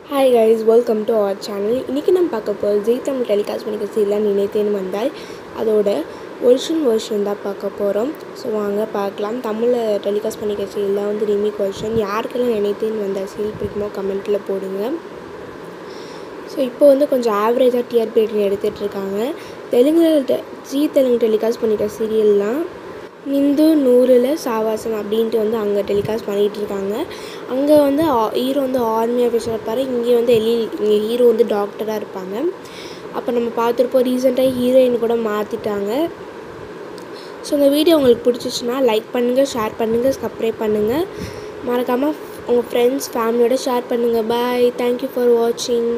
Hi guys, welcome to our channel. இன்னைக்கு நம்ம பார்க்க போகிறது ஜீ தமிழ் டெலிகாஸ்ட் பண்ணிக்க சீரியல் நினைத்தேன் வந்தாய் அதோட வெர்ஷன் தான் பார்க்க போகிறோம். ஸோ வாங்க பார்க்கலாம். தமிழில் டெலிகாஸ்ட் பண்ணிக்க சீரியலில் வந்து ரீமேக் வெர்ஷன் யாருக்கெல்லாம் நினைத்தேன் வந்தாய் சீரியல் பிடிக்குமோ கமெண்ட்டில் போடுங்க. ஸோ இப்போ வந்து கொஞ்சம் ஆவரேஜாக டிஆர்பி ரேட்டிங் எடுத்துகிட்ருக்காங்க. ஜீ தெலுங்கு டெலிகாஸ்ட் பண்ணிக்க சீரியல்லாம் நிந்து நூறில் சாவாசம் அப்படின்ட்டு வந்து அங்கே டெலிகாஸ்ட் பண்ணிகிட்ருக்காங்க. அங்கே வந்து ஹீரோ வந்து ஆர்மி ஆஃபீஸராக இருப்பார். இங்கே வந்து இங்கே ஹீரோ வந்து டாக்டராக இருப்பாங்க. அப்போ நம்ம பார்த்துருப்போம் ரீசெண்டாக ஹீரோயின் கூட மாற்றிட்டாங்க. ஸோ இந்த வீடியோ உங்களுக்கு பிடிச்சிச்சின்னா லைக் பண்ணுங்கள், ஷேர் பண்ணுங்கள், சப்ஸ்கிரைப் பண்ணுங்கள். மறக்காமல் உங்கள் ஃப்ரெண்ட்ஸ் ஃபேமிலியோட ஷேர் பண்ணுங்கள். பாய். தேங்க்யூ ஃபார் வாட்சிங்.